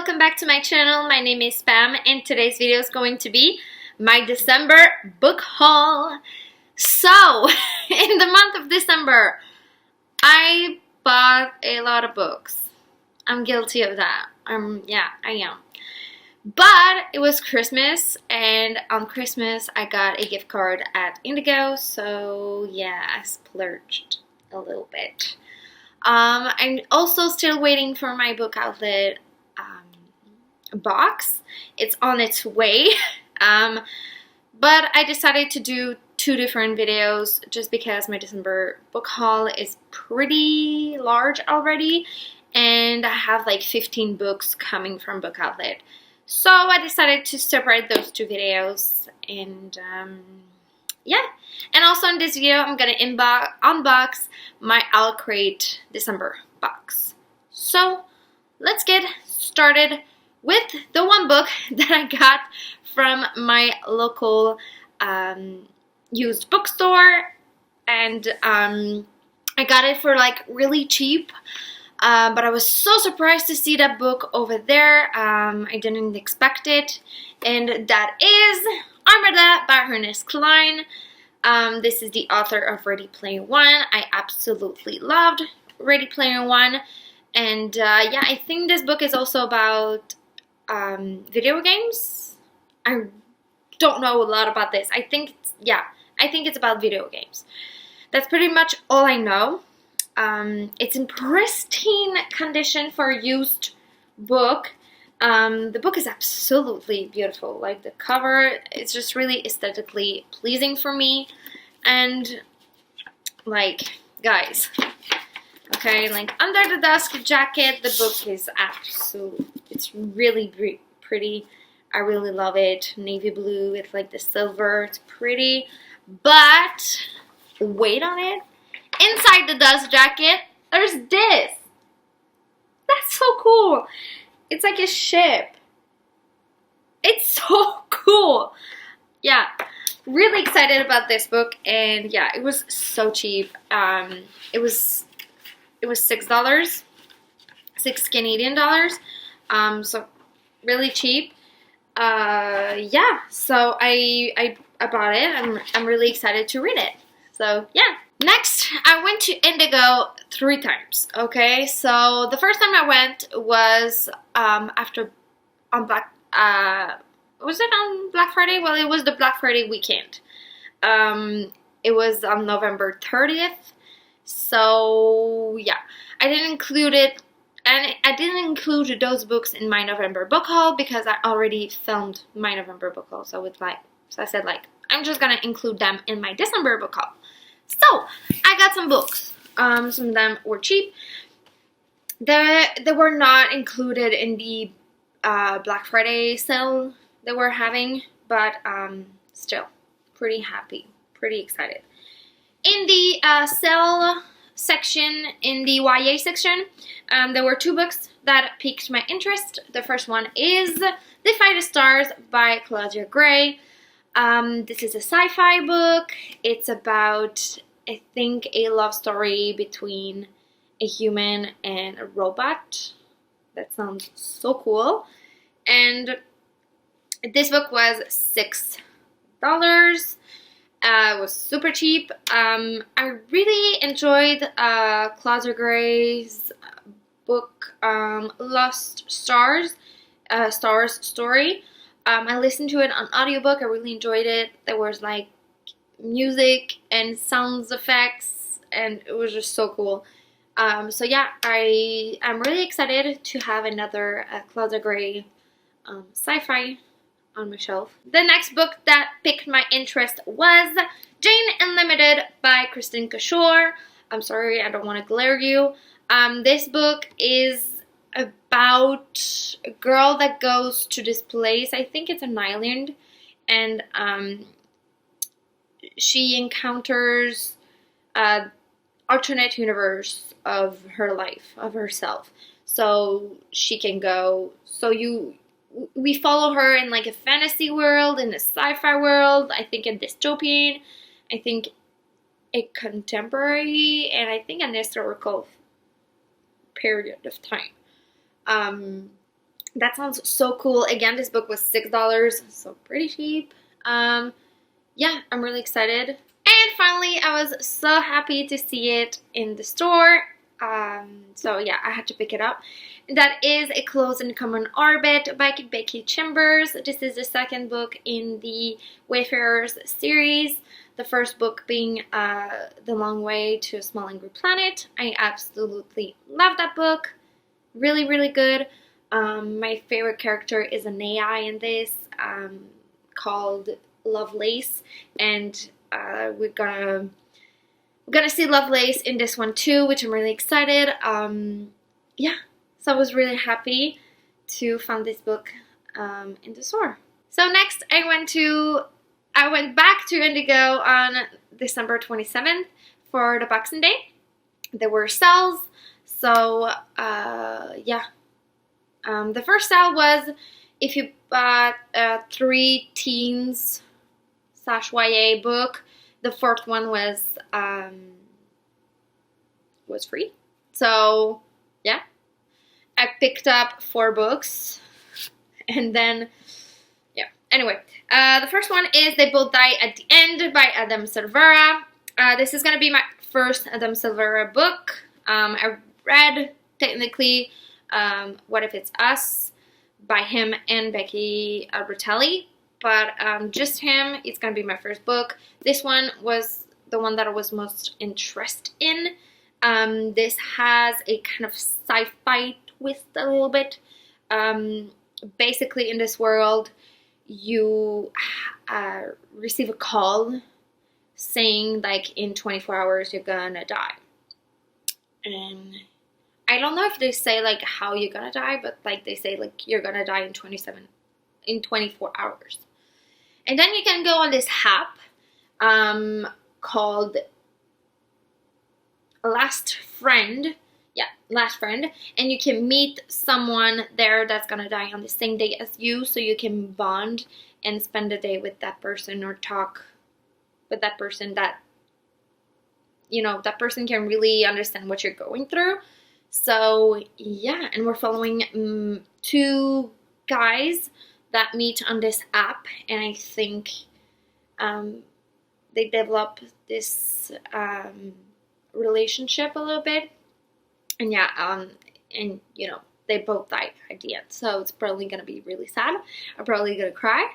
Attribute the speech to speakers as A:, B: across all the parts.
A: welcome back to my channel. My name is Pam and today's video is going to be my December book haul. So, in the month of December, I bought a lot of books. I'm guilty of that. Yeah, I am. But it was Christmas, and on Christmas I got a gift card at Indigo, so yeah, I splurged a little bit. I'm also still waiting for my book outlet box. It's on its way, but I decided to do two different videos just because my December book haul is pretty large already, and I have like 15 books coming from book outlet. So I decided to separate those two videos, and yeah. And also in this video, I'm gonna unbox my Owl Crate December box. So let's get started with the one book that I got from my local used bookstore, and I got it for like really cheap. But I was so surprised to see that book over there. I didn't expect it, and that is Armada by Ernest Cline. This is the author of Ready Player One. I absolutely loved Ready Player One, and yeah, I think this book is also about video games. I don't know a lot about this. I think it's about video games. That's pretty much all I know. It's in pristine condition for a used book. The book is absolutely beautiful. Like, the cover is just really aesthetically pleasing for me. And like, guys, okay, like under the dust jacket, the book is it's really pretty. I really love it. Navy blue with like the silver. It's pretty, but wait on it. Inside the dust jacket, there's this. That's so cool. It's like a ship. It's so cool. Yeah, really excited about this book, and yeah, it was so cheap. It was $6, $6 Canadian dollars. So really cheap. Yeah. So I bought it. I'm really excited to read it. So yeah. Next, I went to Indigo 3 times, okay? So the first time I went was on Black, was it on Black Friday? Well, it was the Black Friday weekend. It was on November 30th. So yeah, I didn't include it, and I didn't include those books in my November book haul because I already filmed my November book haul. So I said like, I'm just gonna include them in my December book haul. So I got some books. Some of them were cheap. They were not included in the Black Friday sale they were having, but still pretty happy, pretty excited. In the sale section, in the YA section, there were 2 books that piqued my interest. The first one is Defy the Stars by Claudia Gray. This is a sci-fi book. It's about, I think, a love story between a human and a robot. That sounds so cool. And this book was $6. It was super cheap. I really enjoyed Claudia Gray's book, Lost Stars, Stars Story. I listened to it on audiobook. I really enjoyed it. There was like music and sounds effects, and it was just so cool. So yeah, I'm really excited to have another Claudia Gray sci-fi on my shelf. The next book that piqued my interest was Jane Unlimited by Christine Cashore. I'm sorry, I don't want to glare you. This book is about a girl that goes to this place. I think it's an island, and she encounters alternate universe of her life, of herself. So she can go. So we follow her in like a fantasy world, in a sci-fi world. I think a dystopian. I think a contemporary, and I think an historical period of time. That sounds so cool. Again, this book was $6, so pretty cheap. Yeah, I'm really excited. And finally, I was so happy to see it in the store. So yeah, I had to pick it up. That is A Close and Common Orbit by Becky Chambers. This is the second book in the Wayfarers series. The first book being The Long Way to a Small Angry Planet. I absolutely love that book. Really, really good. My favorite character is an AI in this, called Lovelace, and we're gonna see Lovelace in this one too, which I'm really excited. Yeah, so I was really happy to find this book in the store. So next, I went back to Indigo on December 27th for the Boxing Day. There were sales, so yeah. The first sale was if you bought a 3 teens / YA book, the fourth one was free. So yeah, I picked up 4 books, and then yeah. Anyway, the first one is They Both Die at the End by Adam Silvera. This is gonna be my first Adam Silvera book. I read technically What If It's Us by him and Becky Albertelli, but just him. It's gonna be my first book. This one was the one that I was most interested in. This has a kind of sci-fi twist a little bit. Basically, in this world, you receive a call saying like in 24 hours you're gonna die, and I don't know if they say like how you're gonna die, but like they say like you're gonna die in 24 hours. And then you can go on this app called Last Friend. Yeah, Last Friend. And you can meet someone there that's gonna die on the same day as you, so you can bond and spend the day with that person or talk with that person that, you know, that person can really understand what you're going through. So yeah, and we're following 2 guys that meet on this app, and I think they develop this relationship a little bit, and yeah, and you know, they both died at the end, so it's probably gonna be really sad. I'm probably gonna cry,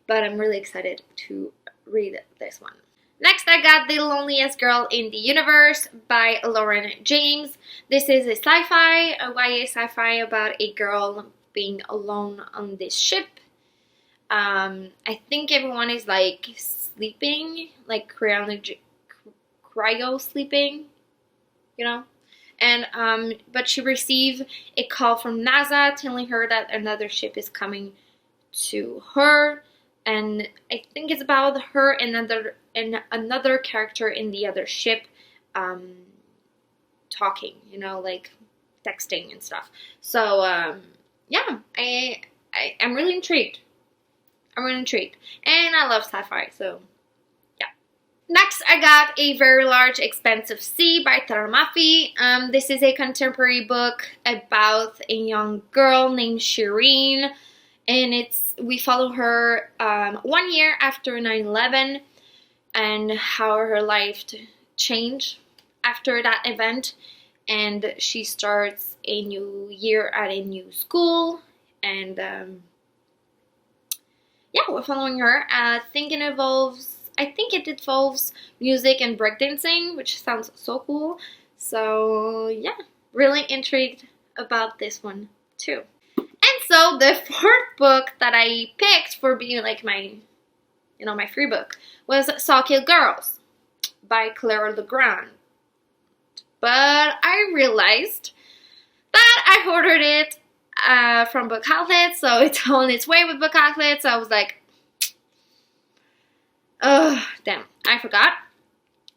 A: but I'm really excited to read this one. Next, I got The Loneliest Girl in the Universe by Lauren James. This is a sci-fi, a YA sci-fi about a girl being alone on this ship. I think everyone is like sleeping, like cryo sleeping, you know? And but she received a call from NASA telling her that another ship is coming to her. And I think it's about her and another character in the other ship talking, you know, like texting and stuff. So yeah, I'm really intrigued. I'm really intrigued. And I love sci-fi, so yeah. Next, I got A Very Large Expansive Sea by Tara Mafi. This is a contemporary book about a young girl named Shireen. And we follow her 1 year after 9/11 and how her life changed after that event. And she starts a new year at a new school. And yeah, we're following her. I think it involves music and breakdancing, which sounds so cool. So yeah, really intrigued about this one too. And so the 4th book that I picked for being like my, you know, my free book was Sakia Girls by Claire Legrand. But I realized that I ordered it from Bookhaul, so it's on its way with Bookhaul. So I was like, oh, damn, I forgot.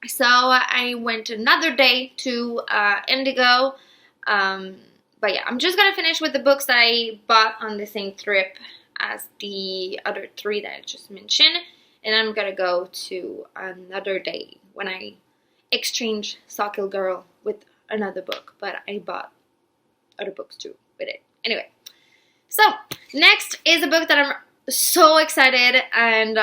A: So I went another day to Indigo. But yeah, I'm just gonna finish with the books that I bought on the same trip as the other 3 that I just mentioned. And I'm gonna go to another day when I exchange Sakia Girl with another book. But I bought other books too with it. Anyway, So next is a book that I'm so excited, and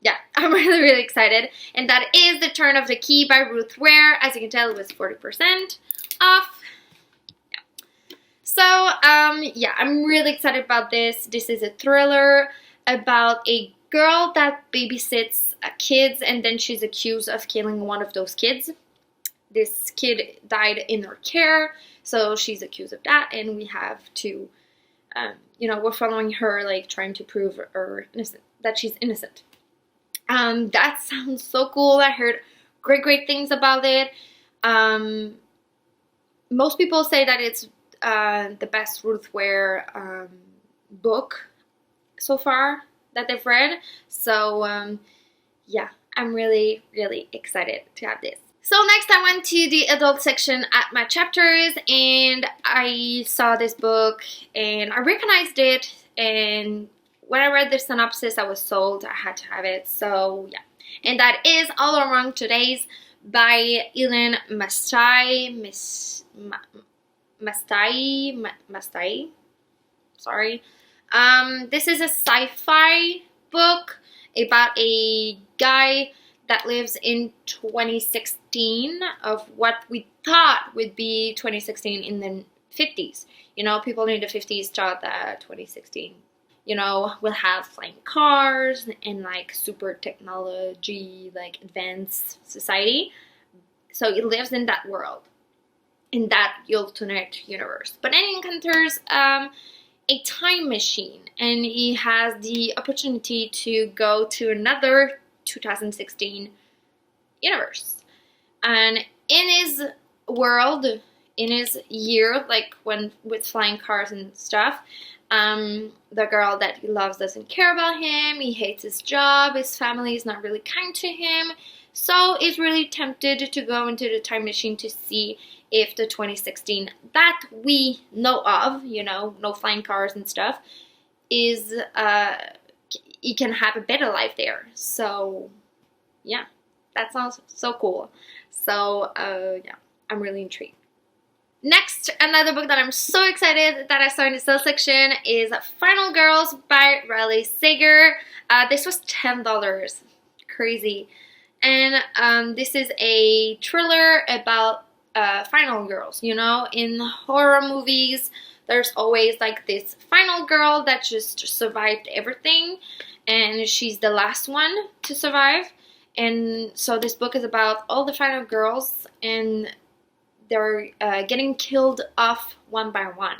A: yeah, I'm really excited, and that is The Turn of the Key by Ruth Ware. As you can tell, it was 40% off. So yeah, I'm really excited about this. This is a thriller about a girl that babysits kids, and then she's accused of killing one of those kids. This kid died in her care, so she's accused of that, and we have to, you know, we're following her, like, trying to prove her innocent, that she's innocent. That sounds so cool. I heard great things about it. Most people say that it's the best Ruth Ware book so far that they've read. So yeah, I'm really excited to have this. So next I went to the adult section at my chapters, and I saw this book and I recognized it, and when I read the synopsis I was sold. I had to have it. So yeah, and that is All Around Today's by Ellen Mastai. Mastai. Sorry. This is a sci-fi book about a guy that lives in 2016 of what we thought would be 2016 in the 50s. You know, people in the 50s thought that 2016, you know, will have flying cars and like super technology, like advanced society. So it lives in that world, in that alternate universe. But then he encounters a time machine, and he has the opportunity to go to another 2016 universe. And in his world, in his year, like when with flying cars and stuff, the girl that he loves doesn't care about him. He hates his job. His family is not really kind to him. So he's really tempted to go into the time machine to see if the 2016 that we know of, you know, no flying cars and stuff, is he can have a better life there. So yeah, that sounds so cool. So yeah, I'm really intrigued. Next, another book that I'm so excited that I saw in the sale section is Final Girls by Riley Sager. This was $10. Crazy. And this is a thriller about final girls. You know, in horror movies, there's always like this final girl that just survived everything, and she's the last one to survive. And so this book is about all the final girls, and they're getting killed off one by one,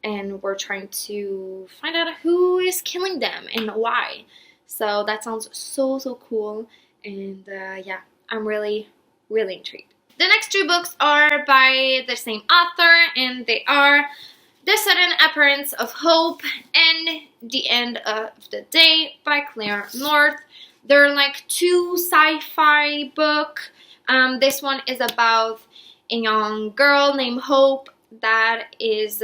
A: and we're trying to find out who is killing them and why. So that sounds so cool, and yeah, I'm really intrigued. The next two books are by the same author, and they are The Sudden Appearance of Hope and The End of the Day by Claire North. They're like two sci-fi book. This one is about a young girl named Hope that is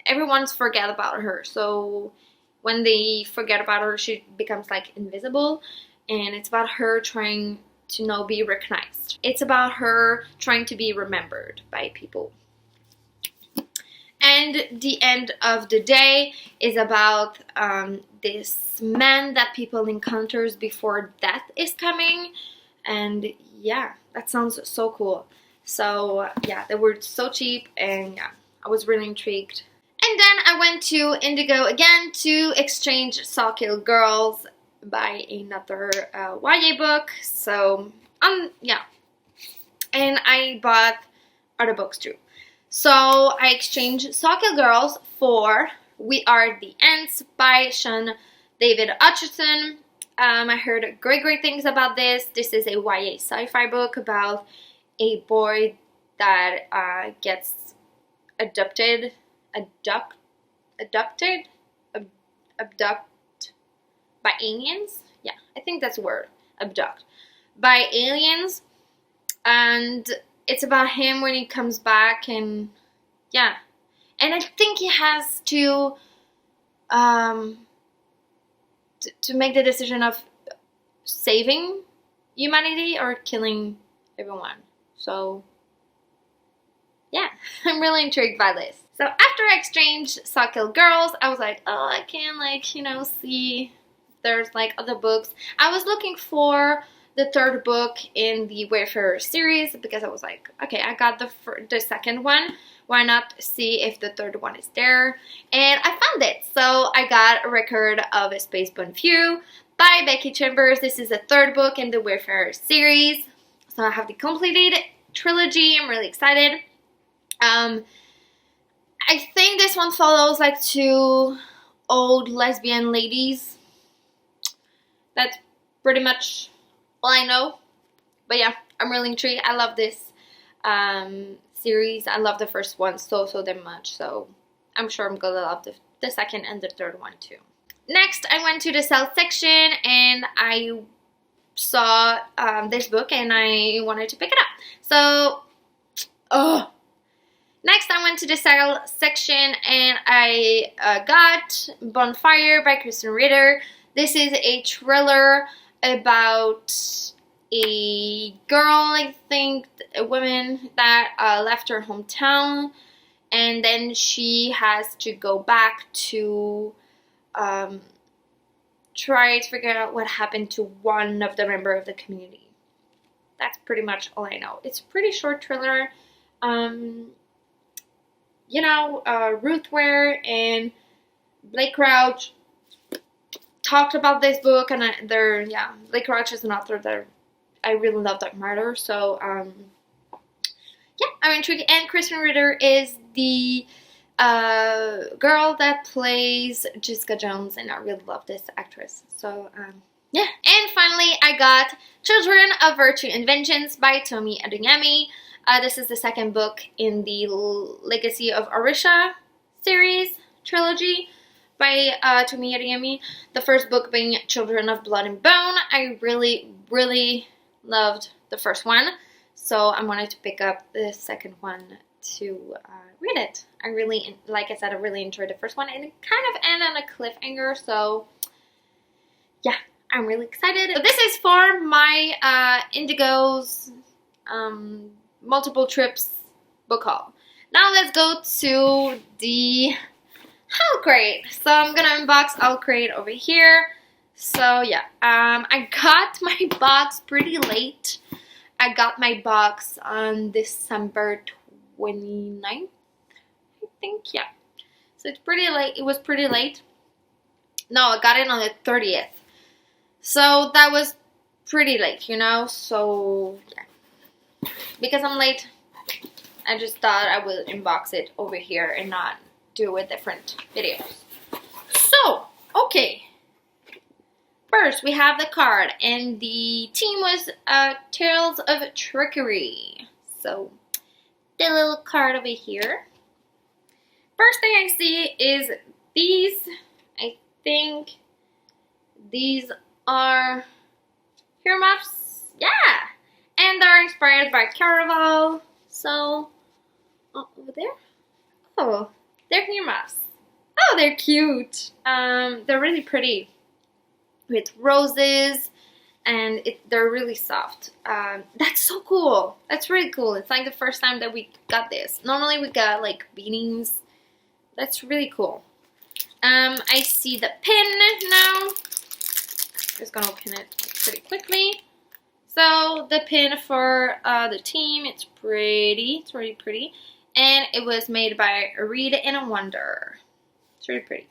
A: everyone's forget about her. So when they forget about her, she becomes like invisible, and it's about her trying to be recognized. It's about her trying to be remembered by people. And The End of the Day is about this man that people encounters before death is coming. And yeah, that sounds so cool. So yeah, they were so cheap, and yeah, I was really intrigued. And then I went to Indigo again to exchange Sakia Girls by another YA book. So yeah, and I bought other books too. So I exchanged Sakia Girls for We Are the Ants by Sean David Hutchinson. I heard great things about this. This is a YA sci-fi book about a boy that gets abducted by aliens. Yeah, I think that's the word. Abduct by aliens, and it's about him when he comes back, and yeah, and I think he has to make the decision of saving humanity or killing everyone. So yeah, I'm really intrigued by this. So after I exchanged Sakia Girls, I was like, oh, I can, like, you know, see if there's like other books. I was looking for the third book in the Wayfarer series because I was like, okay, I got the second one. Why not see if the third one is there? And I found it. So I got A Record of a Space Bonfire by Becky Chambers. This is the third book in the Wayfarer series. So I have the completed trilogy. I'm really excited. I think this one follows like two old lesbian ladies. That's pretty much all I know. But yeah, I'm really intrigued. I love this series. I love the first one so damn much. So I'm sure I'm gonna love the second and the third one too. Next, I went to the sale section and I saw this book and I wanted to pick it up. So, next, I went to the sale section and I got Bonfire by Kristen Ritter. This is a thriller about a girl, I think, a woman that left her hometown, and then she has to go back to try to figure out what happened to one of the members of the community. That's pretty much all I know. It's a pretty short thriller. You know, Ruth Ware and Blake Crouch talked about this book, and Blake Crouch is an author that I really love that murder. So, yeah, I'm intrigued. And Kristen Ritter is the girl that plays Jessica Jones, and I really love this actress. So, yeah. And finally, I got Children of Virtue Inventions by Tomi Adeyemi. This is the second book in the Legacy of Orisha series trilogy by Tomi Adeyemi. The first book being Children of Blood and Bone. I really, really loved the first one, so I wanted to pick up the second one to read it. I really, like I said, I really enjoyed the first one, and it kind of ended on a cliffhanger, so yeah, I'm really excited. So this is for my Indigo's multiple trips book haul. Now let's go to the haul crate. So I'm gonna unbox haul crate over here. So yeah, I got my box pretty late. I got my box on December 29th, I think, yeah. So it's pretty late. It was pretty late. No, I got it on the 30th. So that was pretty late, you know, so yeah. Because I'm late, I just thought I would unbox it over here and not do a different video. So, okay. First, we have the card, and the team was Tales of Trickery. So, the little card over here. First thing I see is these. I think these are earmuffs. Yeah! And they're inspired by Caraval. So, over there. Oh, they're earmuffs. Oh, they're cute. They're really pretty. With roses, and they're really soft. That's so cool. That's really cool. It's like the first time that we got this. Normally we got like beanies. That's really cool. I see the pin now. Just gonna open it pretty quickly. So the pin for the team, it's pretty. It's really pretty. And it was made by Read and a Wonder. It's really pretty.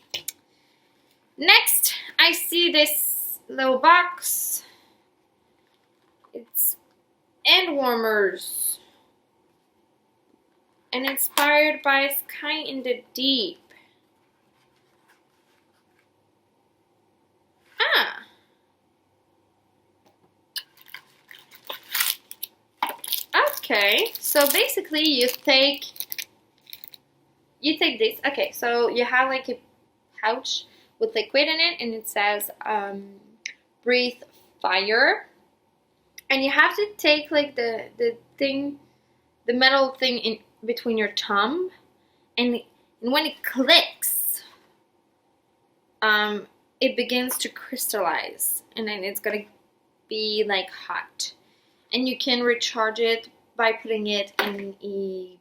A: Next, I see this little box. It's end warmers. And inspired by Sky in the Deep. Ah. Okay, so basically you take this. Okay, so you have like a pouch with liquid in it, and it says breathe fire, and you have to take like the metal thing in between your thumb, and when it clicks, it begins to crystallize, and then it's gonna be like hot, and you can recharge it by putting it in a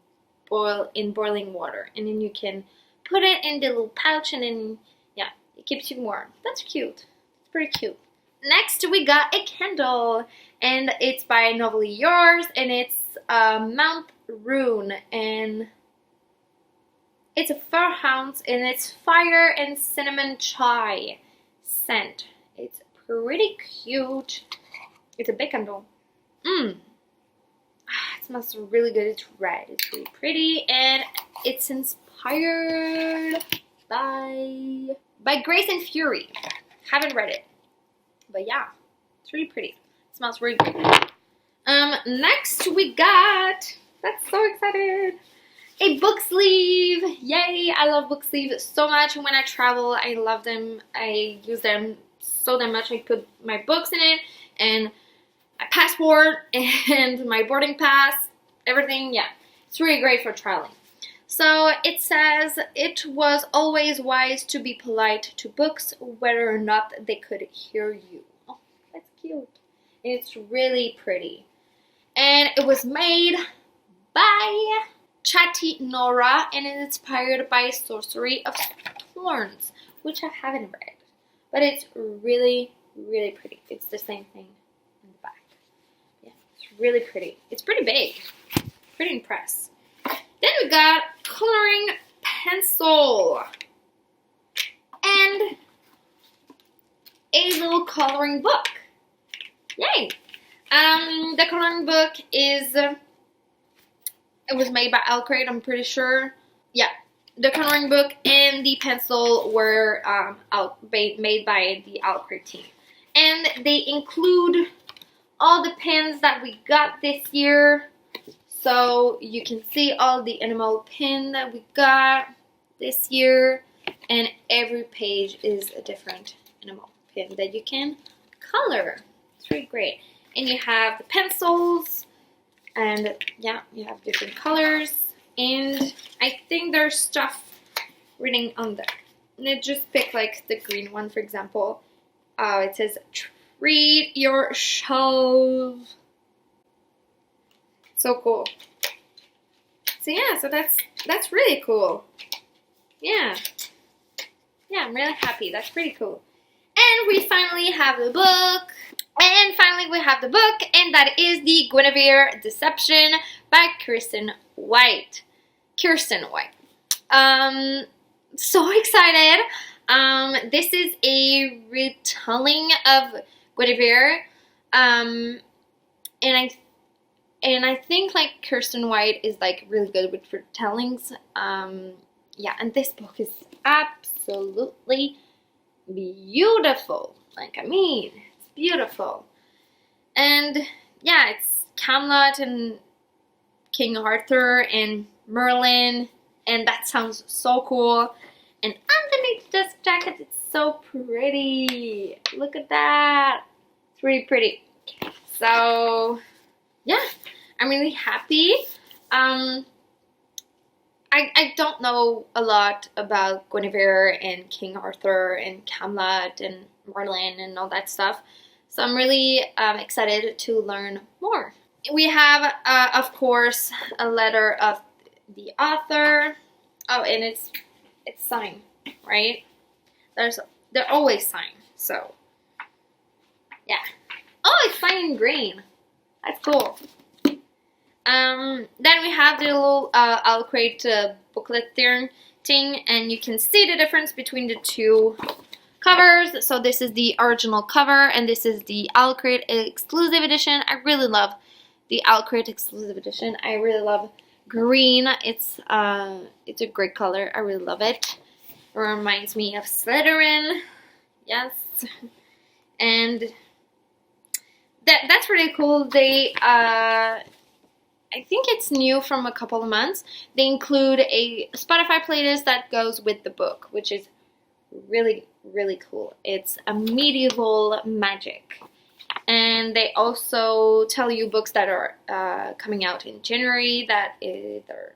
A: boil in boiling water, and then you can put it in the little pouch, and then yeah, it keeps you warm. That's cute. It's pretty cute. Next we got a candle, and it's by Novelly Yours, and it's Mount Rune, and it's a fir hound, and it's fire and cinnamon chai scent. It's pretty cute. It's a big candle. It smells really good. It's red. It's really pretty, and it's inspired by Grace and Fury. Haven't read it, but yeah, it's really pretty. It smells really good. Next we got, that's so excited, a book sleeve. Yay, I love book sleeves so much. When I travel, I love them. I use them so damn much. I put my books in it, and my passport, and my boarding pass, everything. Yeah, it's really great for traveling. So it says, it was always wise to be polite to books, whether or not they could hear you. Oh, that's cute. It's really pretty. And it was made by Chatty Nora, and it's inspired by Sorcery of Thorns, which I haven't read. But it's really, really pretty. It's the same thing in the back. Yeah, it's really pretty. It's pretty big. Pretty impressed. Then we got coloring pencil and a little coloring book. Yay! The coloring book is, it was made by Alcrate, I'm pretty sure. Yeah, the coloring book and the pencil were made by the Alcrate team. And they include all the pins that we got this year. So you can see all the animal pin that we got this year, and every page is a different animal pin that you can color. It's really great. And you have the pencils, and yeah, you have different colors, and I think there's stuff written on there. And I just picked like the green one, for example. It says, treat your shelf. So cool. So yeah, so that's really cool. Yeah. Yeah, I'm really happy. That's pretty cool. And we finally have the book. And that is the Guinevere Deception by Kirsten White. So excited. This is a retelling of Guinevere. And I think like Kirsten White is like really good with retellings. Yeah, and this book is absolutely beautiful. Like, I mean, it's beautiful. And yeah, it's Camelot and King Arthur and Merlin, and that sounds so cool. And underneath this jacket, it's so pretty. Look at that. It's really pretty. So yeah, I'm really happy. I don't know a lot about Guinevere and King Arthur and Camelot and Merlin and all that stuff. So I'm really excited to learn more. We have, of course, a letter of the author. Oh, and it's signed, right? They're always signed. So yeah. Oh, it's signed in green. That's cool. Then we have the little Alcrate booklet thing, and you can see the difference between the two covers. So this is the original cover, and this is the Alcrate exclusive edition. I really love the Alcrate exclusive edition. I really love green. It's a great color. I really love it. It reminds me of Slytherin. Yes. And that's really cool. They I think it's new from a couple of months. They include a Spotify playlist that goes with the book, which is really, really cool. It's a medieval magic. And they also tell you books that are coming out in January that either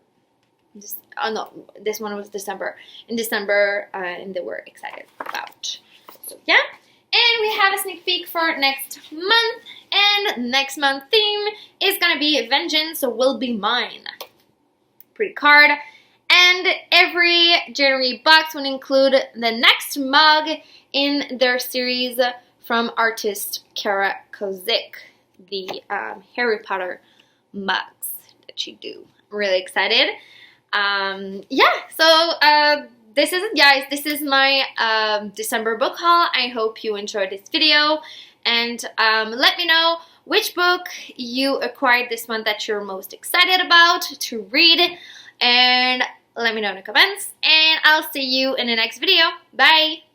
A: this one was December. In December, and they were excited about. So yeah. And we have a sneak peek for next month. And next month's theme is gonna be Vengeance Will Be Mine. pretty card. And every January box will include the next mug in their series from artist Kara Kozik, the Harry Potter mugs that she do. I'm really excited. Yeah, so this is it, guys. This is my December book haul. I hope you enjoyed this video, and let me know which book you acquired this month that you're most excited about to read, and let me know in the comments, and I'll see you in the next video. Bye!